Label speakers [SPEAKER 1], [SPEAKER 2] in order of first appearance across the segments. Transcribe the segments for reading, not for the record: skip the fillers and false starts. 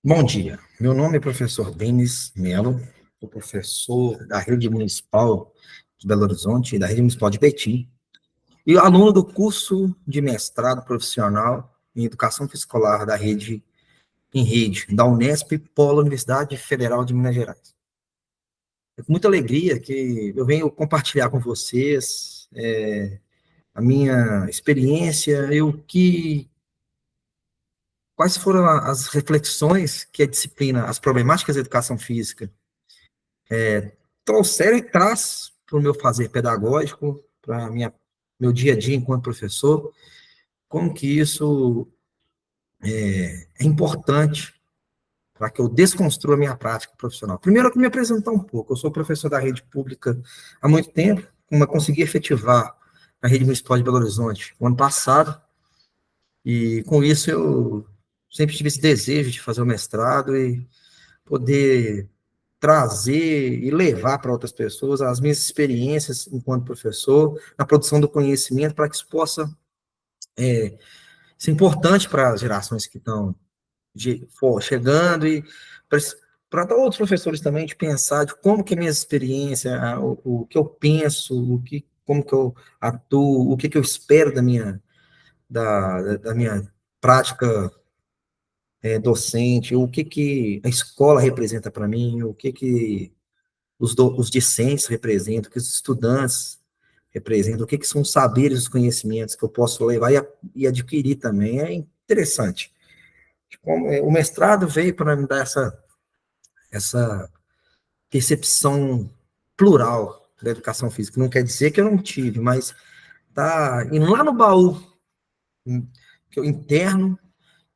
[SPEAKER 1] Bom dia, meu nome é professor Denis Melo, sou professor da Rede Municipal de Belo Horizonte e da Rede Municipal de Betim, e aluno do curso de mestrado profissional em Educação Escolar da Rede em Rede, da Unesp, Polo Universidade Federal de Minas Gerais. É com muita alegria que eu venho compartilhar com vocês a minha experiência e quais foram as reflexões que a disciplina, as problemáticas da educação física trouxeram e traz para o meu fazer pedagógico, para meu dia a dia enquanto professor, como que isso é importante para que eu desconstrua a minha prática profissional. Primeiro, eu me apresentar um pouco. Eu sou professor da rede pública há muito tempo, mas consegui efetivar na rede municipal de Belo Horizonte no ano passado, e com isso eu sempre tive esse desejo de fazer o mestrado e poder trazer e levar para outras pessoas as minhas experiências enquanto professor, na produção do conhecimento, para que isso possa ser importante para as gerações que estão chegando e para outros professores também, de pensar de como que a minha experiência, o que eu penso, como que eu atuo, o que eu espero da minha prática docente, o que a escola representa para mim, o que os discentes representam, o que os estudantes representam, o que são os saberes, os conhecimentos que eu posso levar e adquirir também. É interessante. O mestrado veio para me dar essa percepção plural da educação física. Não quer dizer que eu não tive, mas tá indo lá no baú que eu interno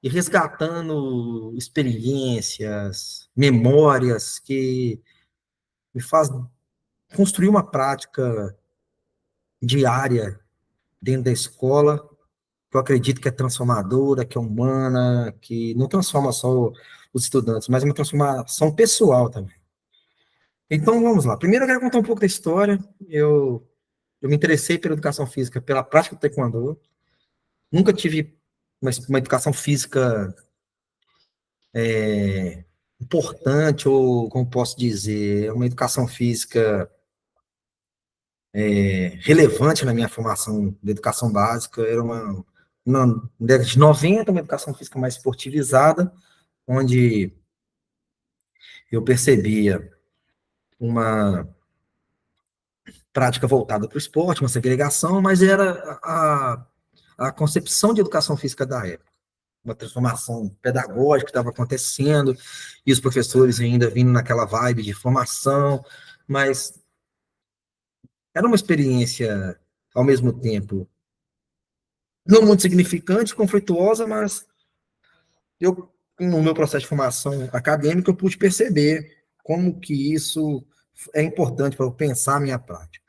[SPEAKER 1] e resgatando experiências, memórias que me faz construir uma prática diária dentro da escola, que eu acredito que é transformadora, que é humana, que não transforma só os estudantes, mas é uma transformação pessoal também. Então, vamos lá. Primeiro, eu quero contar um pouco da história. Eu me interessei pela educação física, pela prática do taekwondo. Nunca tive uma educação física importante, ou, como posso dizer, uma educação física relevante na minha formação de educação básica. Era na década de 90, uma educação física mais esportivizada, onde eu percebia uma prática voltada para o esporte, uma segregação, mas era a concepção de educação física da época. Uma transformação pedagógica que estava acontecendo, e os professores ainda vindo naquela vibe de formação, mas era uma experiência, ao mesmo tempo, não muito significante, conflituosa, mas no meu processo de formação acadêmica, eu pude perceber como que isso é importante para eu pensar a minha prática.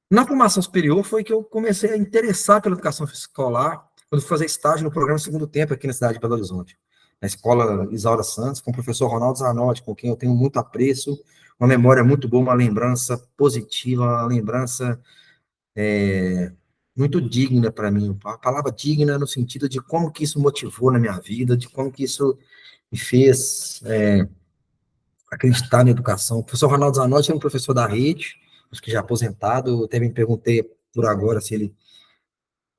[SPEAKER 1] Na formação superior foi que eu comecei a interessar pela educação escolar, quando fui fazer estágio no programa Segundo Tempo aqui na cidade de Belo Horizonte, na escola Isaura Santos, com o professor Ronaldo Zanotti, com quem eu tenho muito apreço, uma memória muito boa, uma lembrança positiva, uma lembrança muito digna para mim. A palavra digna no sentido de como que isso motivou na minha vida, de como que isso me fez acreditar na educação. O professor Ronaldo Zanotti é um professor da rede, acho que já aposentado, eu até me perguntei por agora se ele,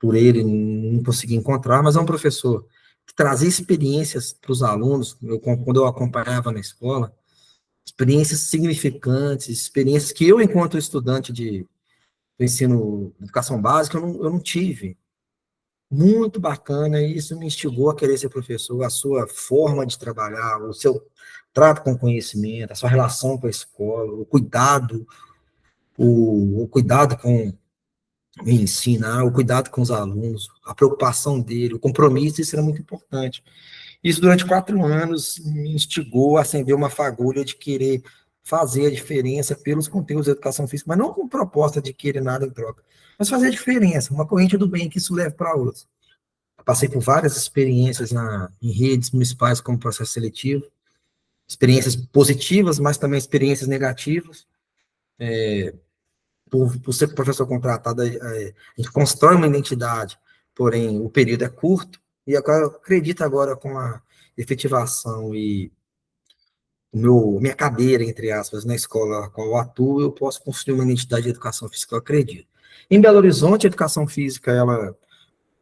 [SPEAKER 1] por ele, não consegui encontrar, mas é um professor que trazia experiências para os alunos, quando eu acompanhava na escola, experiências significantes, experiências que eu, enquanto estudante do ensino de educação básica, eu não tive. Muito bacana, e isso me instigou a querer ser professor, a sua forma de trabalhar, o seu trato com o conhecimento, a sua relação com a escola, o cuidado com o ensino, o cuidado com os alunos, a preocupação dele, o compromisso, isso era muito importante. Isso, durante 4 anos, me instigou a acender uma fagulha de querer fazer a diferença pelos conteúdos da educação física, mas não com proposta de querer nada em troca, mas fazer a diferença, uma corrente do bem que isso leva para outros. Passei por várias experiências em redes municipais como processo seletivo, experiências positivas, mas também experiências negativas. Por ser professor contratado, a gente constrói uma identidade, porém o período é curto, e agora, eu acredito agora com a efetivação e minha cadeira, entre aspas, na escola a qual eu atuo, eu posso construir uma identidade de educação física, eu acredito. Em Belo Horizonte, a educação física,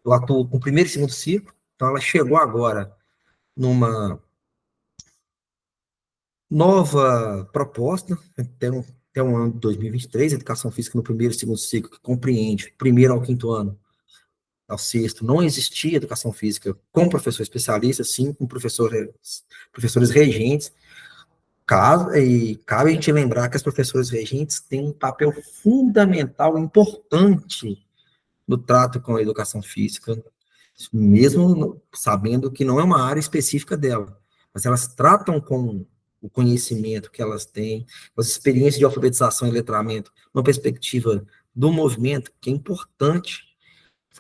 [SPEAKER 1] eu atuo com o primeiro e segundo ciclo, então ela chegou agora numa nova proposta, até um ano de 2023, educação física no primeiro e segundo ciclo, que compreende primeiro ao quinto ano, ao sexto, não existia educação física com professor especialista, sim, com professores regentes. Cabe a gente lembrar que as professoras regentes têm um papel fundamental, importante no trato com a educação física, mesmo sabendo que não é uma área específica dela, mas elas tratam com o conhecimento que elas têm, as experiências de alfabetização e letramento, uma perspectiva do movimento que é importante,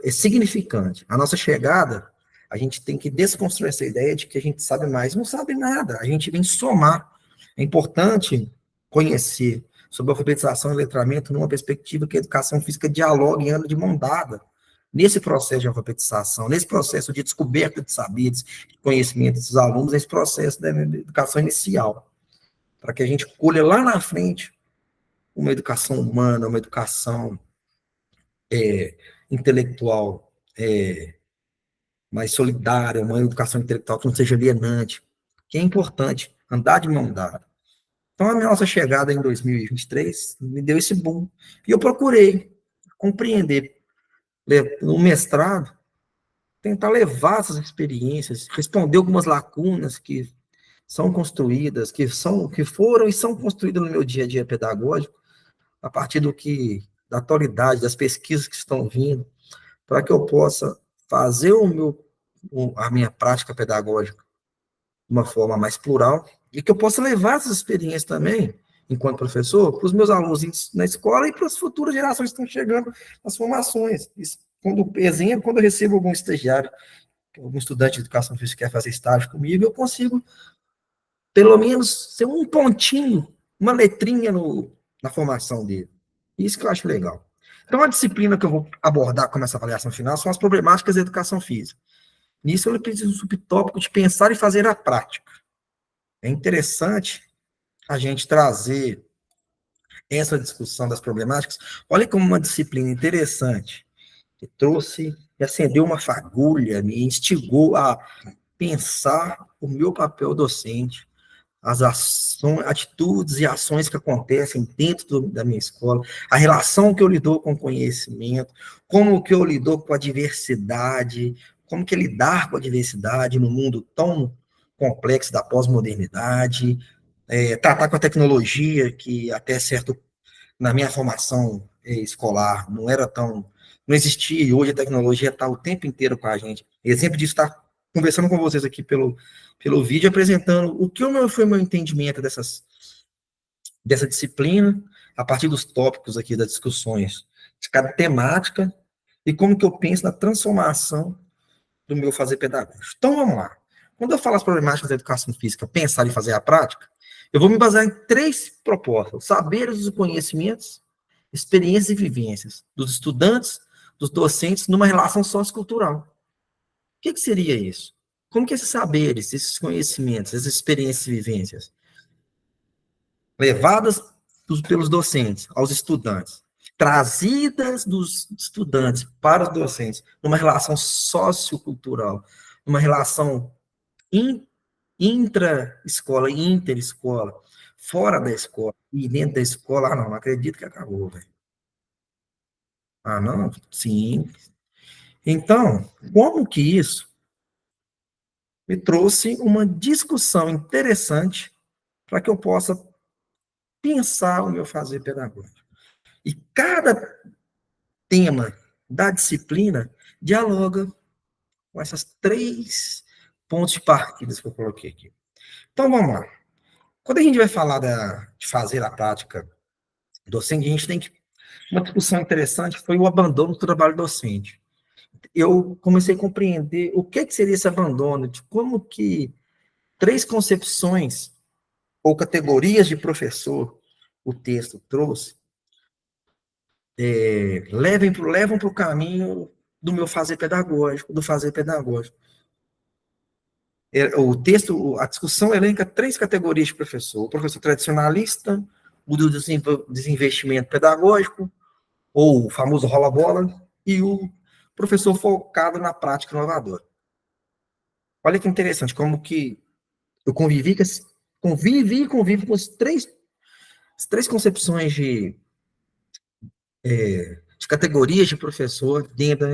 [SPEAKER 1] é significante. A nossa chegada, a gente tem que desconstruir essa ideia de que a gente sabe mais. Não sabe nada, a gente vem somar. É importante conhecer sobre alfabetização e letramento numa perspectiva que a educação física dialogue e anda de mão dada nesse processo de alfabetização, nesse processo de descoberta de saberes, de conhecimento dos alunos, nesse processo da educação inicial, para que a gente colha lá na frente uma educação humana, uma educação intelectual mais solidária, uma educação intelectual que não seja alienante, que é importante, andar de mão dada. Então, a nossa chegada em 2023 me deu esse boom. E eu procurei compreender no mestrado, tentar levar essas experiências, responder algumas lacunas que são construídas, que foram e são construídas no meu dia a dia pedagógico, a partir da atualidade, das pesquisas que estão vindo, para que eu possa fazer a minha prática pedagógica de uma forma mais plural e que eu possa levar essas experiências também, enquanto professor, para os meus alunos na escola e para as futuras gerações que estão chegando nas formações. Isso, exemplo, quando eu recebo algum estagiário, algum estudante de educação física que quer fazer estágio comigo, eu consigo, pelo menos, ser um pontinho, uma letrinha na formação dele. Isso que eu acho legal. Então, a disciplina que eu vou abordar como essa avaliação final são as problemáticas da educação física. Nisso, eu preciso um subtópico de pensar e fazer a prática. É interessante a gente trazer essa discussão das problemáticas. Olha como uma disciplina interessante, que trouxe, e acendeu uma fagulha, me instigou a pensar o meu papel docente, as ações, atitudes e ações que acontecem dentro da minha escola, a relação que eu lido com o conhecimento, como que eu lido com a diversidade, como que lidar com a diversidade no mundo tão complexo da pós-modernidade, tratar com a tecnologia, que até certo, na minha formação escolar, não existia, e hoje a tecnologia está o tempo inteiro com a gente. Exemplo disso está conversando com vocês aqui pelo vídeo, apresentando o que foi o meu entendimento dessa disciplina, a partir dos tópicos aqui das discussões, de cada temática, e como que eu penso na transformação do meu fazer pedagógico. Então, vamos lá. Quando eu falo as problemáticas da educação física, pensar e fazer a prática, eu vou me basear em três propostas: os saberes e conhecimentos, experiências e vivências dos estudantes, dos docentes, numa relação sociocultural. O que seria isso? Como que esses saberes, esses conhecimentos, essas experiências e vivências, levadas pelos docentes aos estudantes, trazidas dos estudantes para os docentes, numa relação sociocultural, numa relação intra-escola e inter-escola, fora da escola e dentro da escola, não acredito que acabou, velho. Não, sim. Então, como que isso me trouxe uma discussão interessante para que eu possa pensar o meu fazer pedagógico. E cada tema da disciplina dialoga com essas três pontos de partida que eu coloquei aqui. Então, vamos lá. Quando a gente vai falar de fazer a prática docente, a gente tem que... Uma discussão interessante foi o abandono do trabalho docente. Eu comecei a compreender o que seria esse abandono, de como que três concepções ou categorias de professor o texto trouxe, levam para o caminho do meu fazer pedagógico, do fazer pedagógico. O texto, a discussão elenca 3 categorias de professor: o professor tradicionalista, o do desinvestimento pedagógico, ou o famoso rola-bola, e o professor focado na prática inovadora. Olha que interessante, como que eu convivo com as três concepções de categorias de professor dentro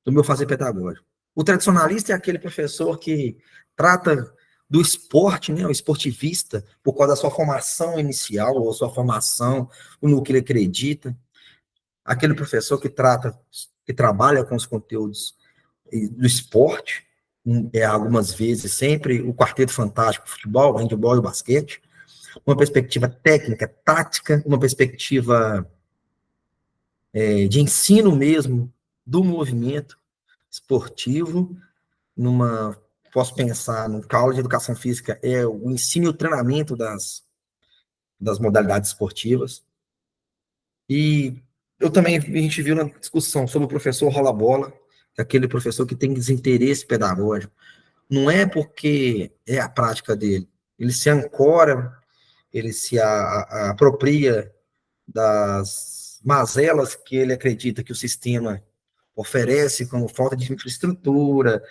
[SPEAKER 1] do meu fazer pedagógico. O tradicionalista é aquele professor que trata do esporte, né, o esportivista, por causa da sua formação inicial, ou sua formação no que ele acredita. Aquele professor que trabalha com os conteúdos do esporte, algumas vezes, sempre, o quarteto fantástico, o futebol, o handebol e o basquete, uma perspectiva técnica, tática, uma perspectiva de ensino mesmo do movimento esportivo, posso pensar que a aula de educação física é o ensino e o treinamento das modalidades esportivas. E a gente viu na discussão sobre o professor rola-bola, aquele professor que tem desinteresse pedagógico. Não é porque é a prática dele. Ele se ancora, ele se apropria das mazelas que ele acredita que o sistema oferece, como falta de infraestrutura,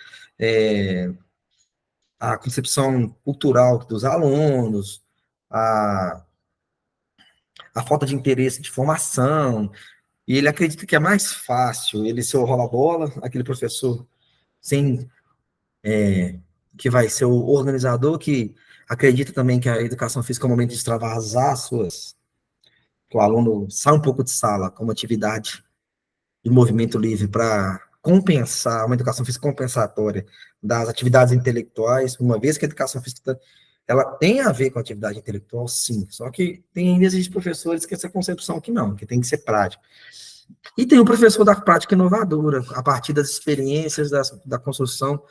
[SPEAKER 1] a concepção cultural dos alunos, a, a falta de interesse de formação, e ele acredita que é mais fácil ele ser o rola-bola, aquele professor sem que vai ser o organizador, que acredita também que a educação física é um momento de extravasar que o aluno sai um pouco de sala como atividade de movimento livre para compensar, uma educação física compensatória das atividades intelectuais, uma vez que a educação física ela tem a ver com a atividade intelectual, sim, só que tem ainda existem professores que essa concepção que não, que tem que ser prática. E tem o professor da prática inovadora, a partir das experiências da construção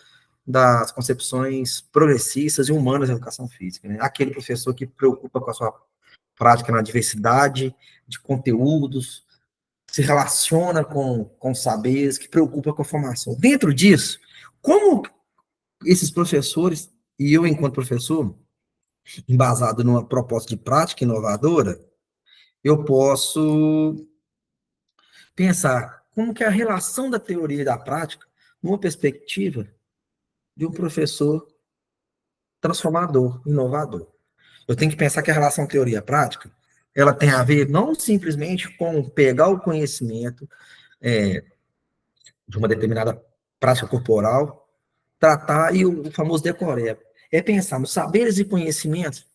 [SPEAKER 1] das concepções progressistas e humanas da educação física, né? Aquele professor que preocupa com a sua prática na diversidade de conteúdos, se relaciona com saberes, que preocupa com a formação. Dentro disso, como esses professores, e eu enquanto professor, embasado numa proposta de prática inovadora, eu posso pensar como que é a relação da teoria e da prática numa perspectiva de um professor transformador, inovador. Eu tenho que pensar que a relação teoria-prática, ela tem a ver não simplesmente com pegar o conhecimento de uma determinada prática corporal, tratar, e o famoso decoreba, é pensar nos saberes e conhecimentos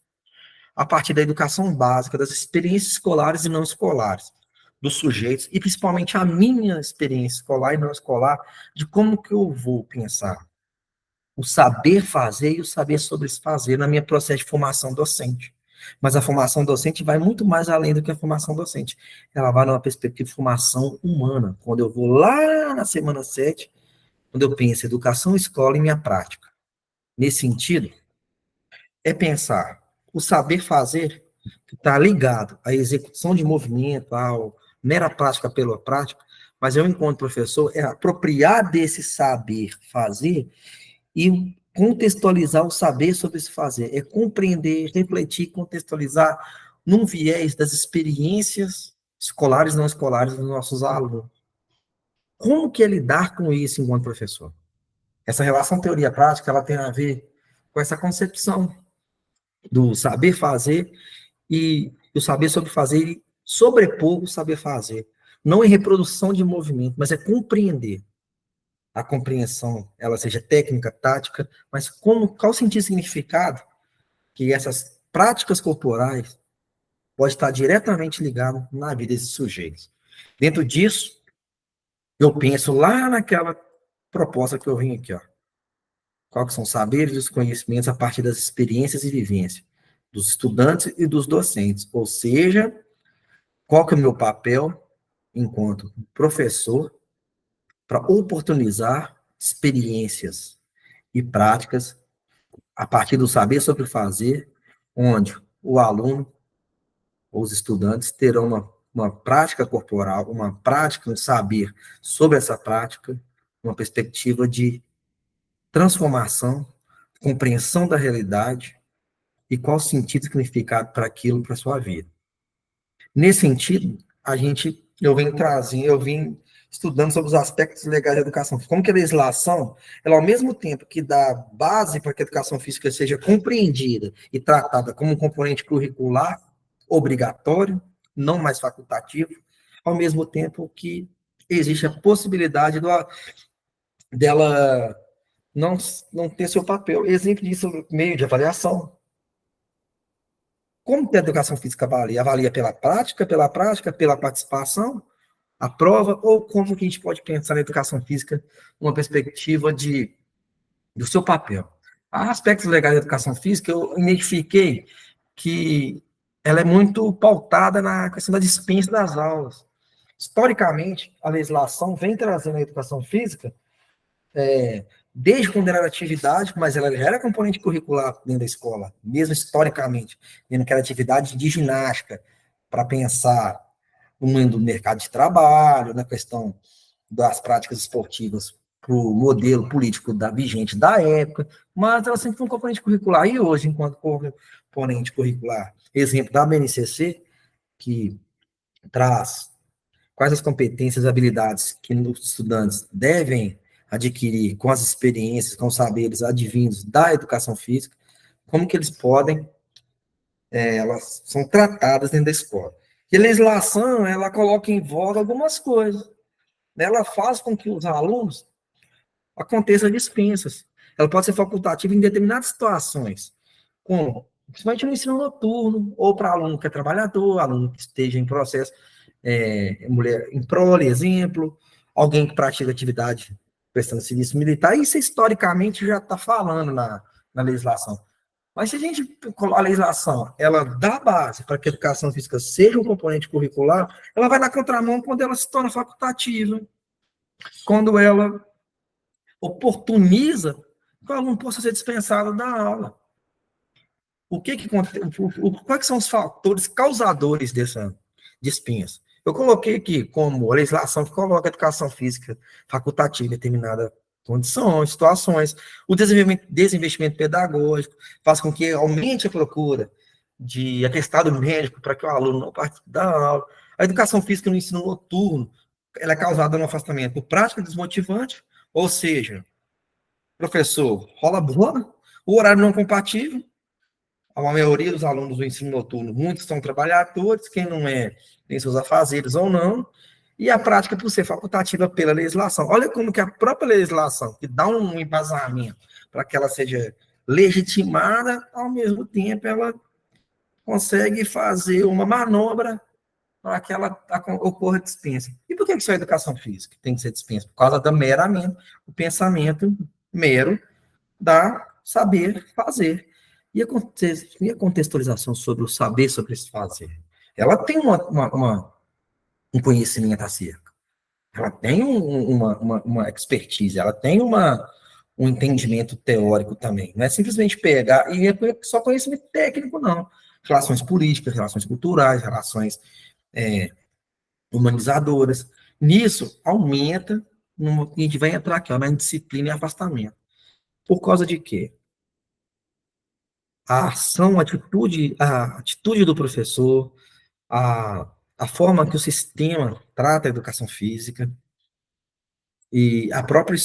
[SPEAKER 1] a partir da educação básica, das experiências escolares e não escolares, dos sujeitos, e principalmente a minha experiência escolar e não escolar, de como que eu vou pensar o saber fazer e o saber sobre se fazer na minha processo de formação docente. Mas a formação docente vai muito mais além do que a formação docente. Ela vai numa perspectiva de formação humana. Quando eu vou lá na semana 7, quando eu penso educação, escola e minha prática. Nesse sentido, é pensar o saber fazer que está ligado à execução de movimento, à mera prática pela prática, mas eu, enquanto professor, é apropriar desse saber fazer e contextualizar o saber sobre se fazer, é compreender, refletir, contextualizar num viés das experiências escolares e não escolares dos nossos alunos. Como que é lidar com isso enquanto professor? Essa relação teoria-prática, ela tem a ver com essa concepção do saber fazer e o saber sobre fazer e sobrepor o saber fazer. Não é reprodução de movimento, mas é compreender. A compreensão, ela seja técnica, tática, mas qual o sentido e significado que essas práticas corporais pode estar diretamente ligado na vida desses sujeitos. Dentro disso, eu penso lá naquela proposta que eu vim aqui, ó. Quais são os saberes e os conhecimentos a partir das experiências e vivências dos estudantes e dos docentes, ou seja, qual que é o meu papel enquanto professor para oportunizar experiências e práticas a partir do saber sobre fazer, onde o aluno ou os estudantes terão uma prática corporal, uma prática, um saber sobre essa prática, uma perspectiva de transformação compreensão da realidade e qual sentido e significado para aquilo, para a sua vida. Nesse sentido, eu vim estudando sobre os aspectos legais da educação física. Como que a legislação, ela ao mesmo tempo que dá base para que a educação física seja compreendida e tratada como um componente curricular obrigatório, não mais facultativo, ao mesmo tempo que existe a possibilidade dela não ter seu papel. Exemplo disso, meio de avaliação. Como que a educação física avalia? Avalia pela prática, pela participação, a prova, ou como que a gente pode pensar na educação física numa perspectiva do seu papel? Há aspectos legais da educação física, eu identifiquei que ela é muito pautada na questão da dispensa das aulas. Historicamente, a legislação vem trazendo a educação física desde quando era atividade, mas ela já era componente curricular dentro da escola, mesmo historicamente, vendo que era atividade de ginástica, para pensar no mundo do mercado de trabalho, na questão das práticas esportivas para o modelo político vigente da época, mas ela sempre foi um componente curricular, e hoje, enquanto componente curricular, exemplo da BNCC, que traz quais as competências e habilidades que os estudantes devem adquirir com as experiências, com os saberes advindos da educação física, como que eles podem, elas são tratadas dentro da escola. E a legislação, ela coloca em voga algumas coisas. Ela faz com que os alunos aconteçam dispensas. Ela pode ser facultativa em determinadas situações, como principalmente no ensino noturno, ou para aluno que é trabalhador, aluno que esteja em processo, mulher em prole, exemplo, alguém que pratica atividade prestando serviço militar, isso historicamente já está falando na legislação. Mas se a gente, a legislação, ela dá base para que a educação física seja um componente curricular, ela vai na contramão quando ela se torna facultativa, quando ela oportuniza que o aluno possa ser dispensado da aula. Quais são os fatores causadores dessa dispensa? Eu coloquei aqui como a legislação que coloca a educação física facultativa em determinada condição, situações, o desinvestimento pedagógico faz com que aumente a procura de atestado médico para que o aluno não participe da aula. A educação física no ensino noturno, ela é causada no afastamento por prática desmotivante, ou seja, professor rola bola, o horário não compatível, a maioria dos alunos do ensino noturno, muitos são trabalhadores, quem não é, tem seus afazeres ou não, e a prática por ser facultativa pela legislação. Olha como que a própria legislação, que dá um embasamento para que ela seja legitimada, ao mesmo tempo ela consegue fazer uma manobra para que ela ocorra dispensa. E por que isso é educação física? Tem que ser dispensa? Por causa do meramente, o pensamento mero da saber fazer. E a contextualização sobre o saber sobre esse fazer? Ela tem um conhecimento acerca. Ela tem uma expertise, ela tem um entendimento teórico também. Não é simplesmente pegar, e é só conhecimento técnico, não. Relações políticas, relações culturais, relações humanizadoras. Nisso, aumenta, a gente vai entrar aqui, na disciplina e afastamento. Por causa de quê? A ação, a atitude do professor, a forma que o sistema trata a educação física e a própria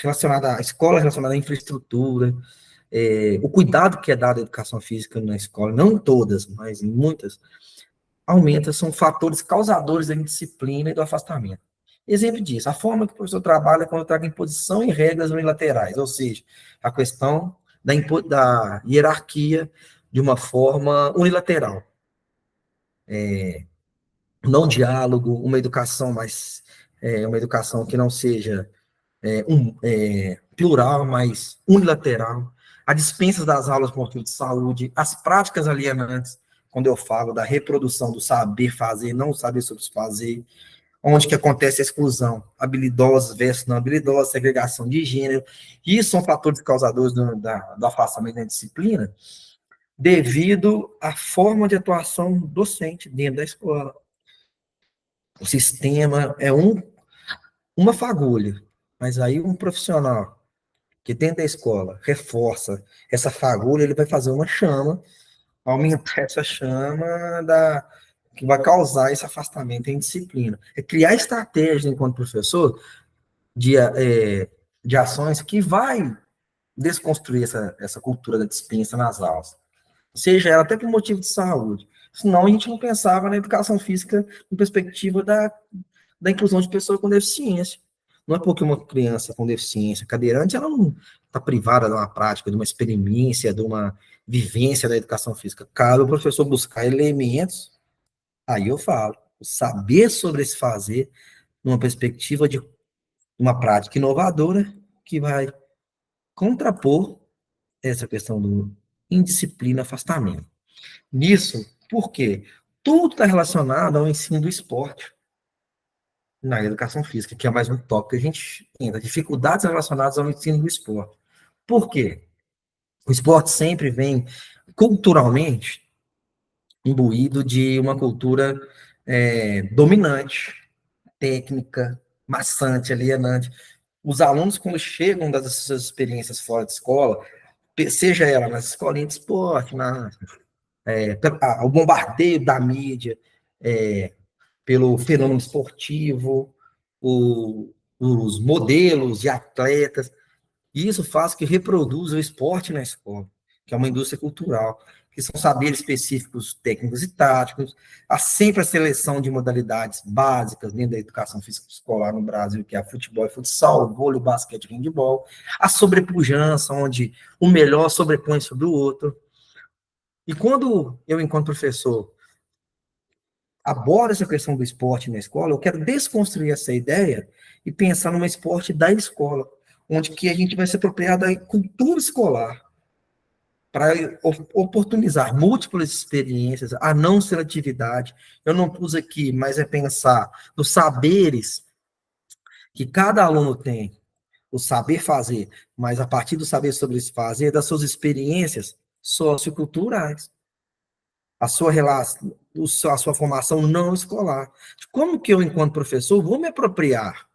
[SPEAKER 1] relacionada à escola, relacionada à infraestrutura, o cuidado que é dado à educação física na escola, não em todas, mas em muitas, aumenta, são fatores causadores da indisciplina e do afastamento. Exemplo disso, a forma que o professor trabalha quando traga imposição e regras unilaterais, ou seja, a questão da hierarquia de uma forma unilateral. Não diálogo, uma educação uma educação que não seja plural, mas unilateral, a dispensa das aulas por motivo de saúde, as práticas alienantes, quando eu falo da reprodução do saber fazer, não saber sobre fazer, onde que acontece a exclusão, habilidosos versus não habilidosos, segregação de gênero, isso são fatores causadores do afastamento da disciplina, devido à forma de atuação docente dentro da escola. O sistema é uma fagulha, mas aí um profissional que dentro da escola reforça essa fagulha, ele vai fazer uma chama, aumentar essa chama que vai causar esse afastamento em disciplina. É criar estratégias enquanto professor de ações que vai desconstruir essa cultura da dispensa nas aulas. Seja ela até por motivo de saúde. Senão a gente não pensava na educação física em perspectiva da inclusão de pessoas com deficiência. Não é porque uma criança com deficiência cadeirante, ela não está privada de uma prática, de uma experiência, de uma vivência da educação física. Cabe o professor buscar elementos, aí eu falo, saber sobre esse fazer, numa perspectiva de uma prática inovadora, que vai contrapor essa questão do indisciplina, afastamento. Nisso, por quê? Tudo está relacionado ao ensino do esporte na educação física, que é mais um tópico que a gente entra. Dificuldades relacionadas ao ensino do esporte. Por quê? O esporte sempre vem culturalmente imbuído de uma cultura dominante, técnica, maçante, alienante. Os alunos, quando chegam das suas experiências fora de escola, seja ela nas escolinhas de esporte, o bombardeio da mídia, pelo fenômeno esportivo, os modelos de atletas, e isso faz que reproduza o esporte na escola, que é uma indústria cultural, que são saberes específicos técnicos e táticos, há sempre a seleção de modalidades básicas dentro da educação física escolar no Brasil, que é futebol e futsal, vôlei, basquete e handebol, a sobrepujança, onde o melhor sobrepõe sobre o outro. E quando eu, enquanto professor, abordo essa questão do esporte na escola, eu quero desconstruir essa ideia e pensar num esporte da escola, onde que a gente vai se apropriar da cultura escolar para oportunizar múltiplas experiências, a não seletividade. Eu não pus aqui, mas é pensar nos saberes que cada aluno tem, o saber fazer, mas a partir do saber sobre esse fazer, das suas experiências socioculturais, a sua relação, a sua formação não escolar. Como que eu, enquanto professor, vou me apropriar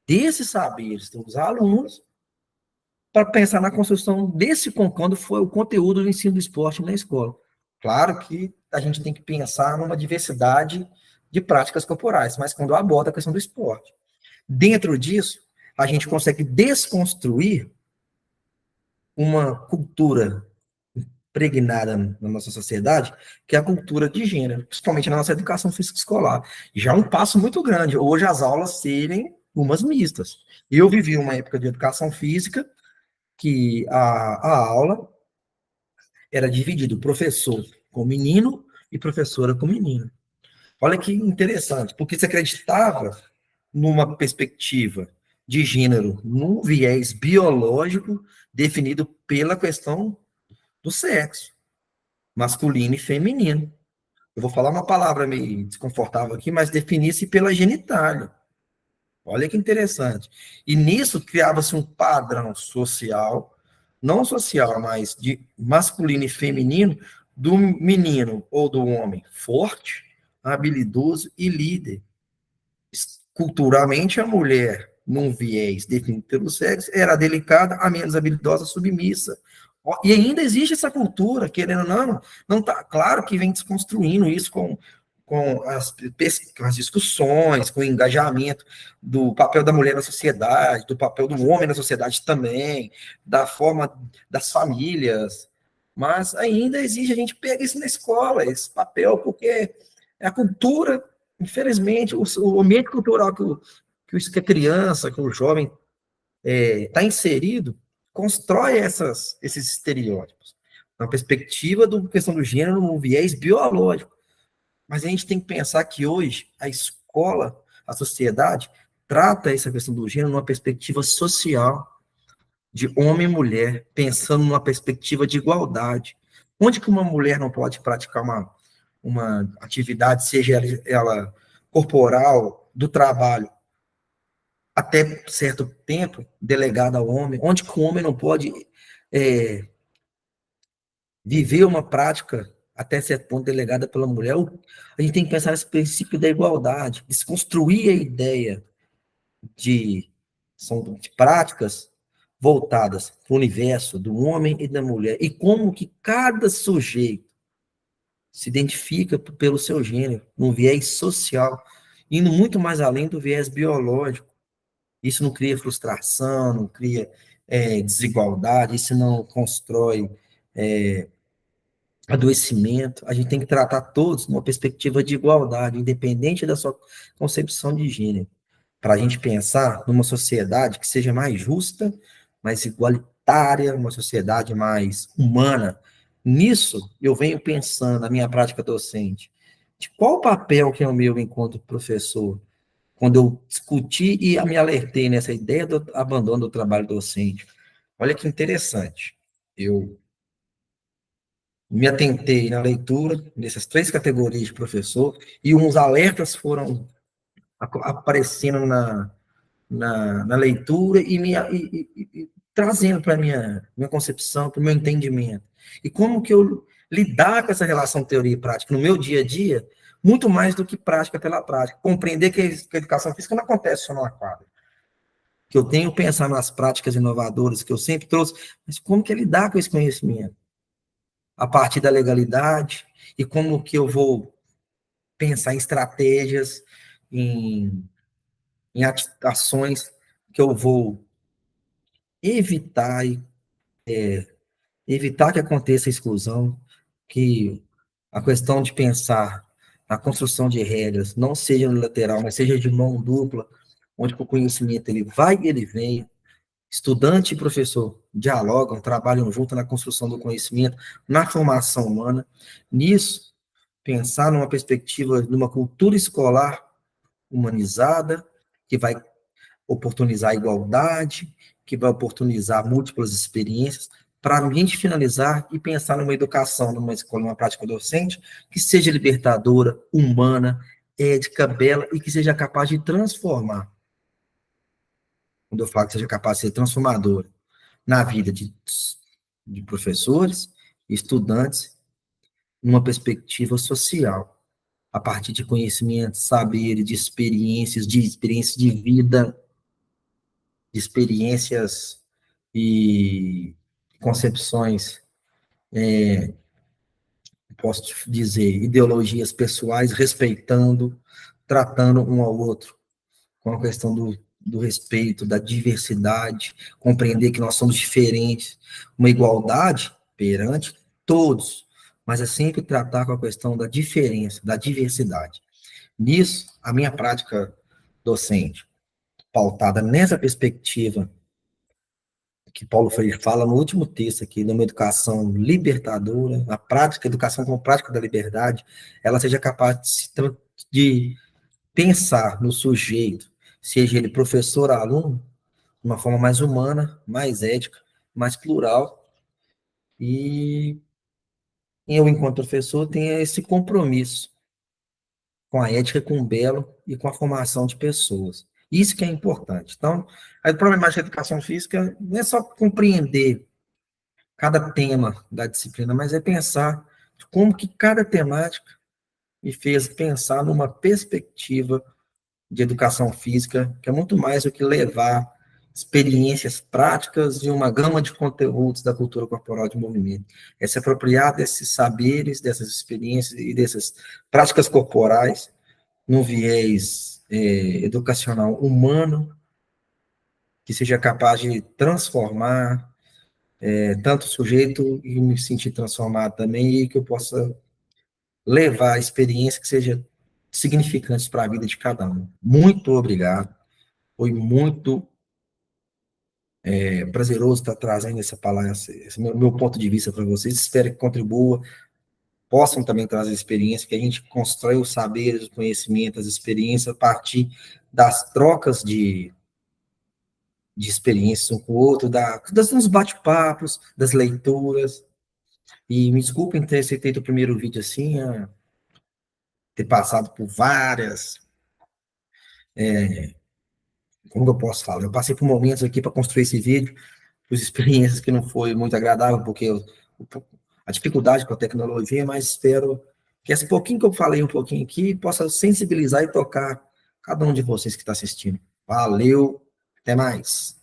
[SPEAKER 1] desses saberes dos alunos para pensar na construção desse, quando foi o conteúdo do ensino do esporte na escola? Claro que a gente tem que pensar numa diversidade de práticas corporais, mas quando aborda a questão do esporte. Dentro disso, a gente consegue desconstruir uma cultura pregnada na nossa sociedade, que é a cultura de gênero, principalmente na nossa educação física escolar. Já é um passo muito grande, hoje as aulas serem umas mistas. Eu vivi uma época de educação física que a aula era dividida, professor com menino e professora com menina. Olha que interessante, porque se acreditava numa perspectiva de gênero, num viés biológico definido pela questão do sexo, masculino e feminino. Eu vou falar uma palavra meio desconfortável aqui, mas definisse pela genitália. Olha que interessante. E nisso criava-se um padrão social, não social, mas de masculino e feminino, do menino ou do homem forte, habilidoso e líder. Culturalmente, a mulher, num viés definido pelo sexo, era delicada, a menos habilidosa, submissa. E ainda existe essa cultura, querendo ou não tá, claro que vem desconstruindo isso com as discussões, com o engajamento do papel da mulher na sociedade, do papel do homem na sociedade também, da forma das famílias, mas ainda exige a gente pegar isso na escola, esse papel, porque é a cultura, infelizmente, o ambiente cultural que a criança, que o jovem está inserido, constrói esses estereótipos. Na perspectiva da questão do gênero, um viés biológico. Mas a gente tem que pensar que hoje a escola, a sociedade, trata essa questão do gênero numa perspectiva social, de homem e mulher, pensando numa perspectiva de igualdade. Onde que uma mulher não pode praticar uma atividade, seja ela corporal, do trabalho, até certo tempo, delegada ao homem? Onde que o homem não pode viver uma prática até certo ponto delegada pela mulher? A gente tem que pensar nesse princípio da igualdade, desconstruir a ideia de práticas voltadas para o universo do homem e da mulher, e como que cada sujeito se identifica pelo seu gênero, no viés social, indo muito mais além do viés biológico. Isso não cria frustração, não cria desigualdade, isso não constrói adoecimento. A gente tem que tratar todos numa perspectiva de igualdade, independente da sua concepção de gênero, para a gente pensar numa sociedade que seja mais justa, mais igualitária, uma sociedade mais humana. Nisso, eu venho pensando na minha prática docente, de qual o papel que é o meu enquanto professor, quando eu discuti e me alertei nessa ideia do abandono do trabalho docente. Olha que interessante. Eu me atentei na leitura nessas três categorias de professor e uns alertas foram aparecendo na leitura e trazendo para a minha concepção, para o meu entendimento. E como que eu lidar com essa relação teoria e prática no meu dia a dia, muito mais do que prática pela prática. Compreender que a educação física não acontece só numa quadra. Que eu tenho que pensar nas práticas inovadoras que eu sempre trouxe, mas como que é lidar com esse conhecimento? A partir da legalidade, e como que eu vou pensar em estratégias, em, em ações que eu vou evitar evitar que aconteça a exclusão, que a questão de pensar na construção de regras não seja unilateral, mas seja de mão dupla, onde o conhecimento ele vai e ele vem, estudante e professor dialogam, trabalham junto na construção do conhecimento, na formação humana. Nisso, pensar numa perspectiva, numa cultura escolar humanizada, que vai oportunizar a igualdade, que vai oportunizar múltiplas experiências, para a gente finalizar e pensar numa educação, numa escola, numa prática docente, que seja libertadora, humana, ética, bela, e que seja capaz de transformar. Quando eu falo que seja capaz de ser transformadora na vida de professores, estudantes, numa perspectiva social, a partir de conhecimentos, saberes, de experiências de vida, de experiências e concepções, posso dizer, ideologias pessoais, respeitando, tratando um ao outro, com a questão do respeito, da diversidade, compreender que nós somos diferentes, uma igualdade perante todos, mas é sempre tratar com a questão da diferença, da diversidade. Nisso, a minha prática docente, pautada nessa perspectiva que Paulo Freire fala no último texto aqui, numa educação libertadora, a prática, a educação como prática da liberdade, ela seja capaz de pensar no sujeito, seja ele professor ou aluno, de uma forma mais humana, mais ética, mais plural, e eu, enquanto professor, tenho esse compromisso com a ética, com o belo e com a formação de pessoas. Isso que é importante. Então, a problemática da educação física não é só compreender cada tema da disciplina, mas é pensar como que cada temática me fez pensar numa perspectiva de educação física, que é muito mais do que levar experiências práticas e uma gama de conteúdos da cultura corporal de movimento. É se apropriar desses saberes, dessas experiências e dessas práticas corporais num viés educacional humano, que seja capaz de transformar tanto o sujeito e me sentir transformado também, e que eu possa levar a experiência que seja significante para a vida de cada um. Muito obrigado. Foi muito prazeroso estar trazendo essa palavra, esse meu ponto de vista para vocês. Espero que contribua, possam também trazer experiência, que a gente constrói os saberes, o conhecimento, as experiências a partir das trocas de experiências um com o outro, dos bate-papos, das leituras. E me desculpem ter feito o primeiro vídeo assim, ter passado por várias. Como eu posso falar? Eu passei por momentos aqui para construir esse vídeo, por experiências que não foi muito agradável, porque a dificuldade com a tecnologia, mas espero que esse pouquinho que eu falei um pouquinho aqui possa sensibilizar e tocar cada um de vocês que está assistindo. Valeu, até mais.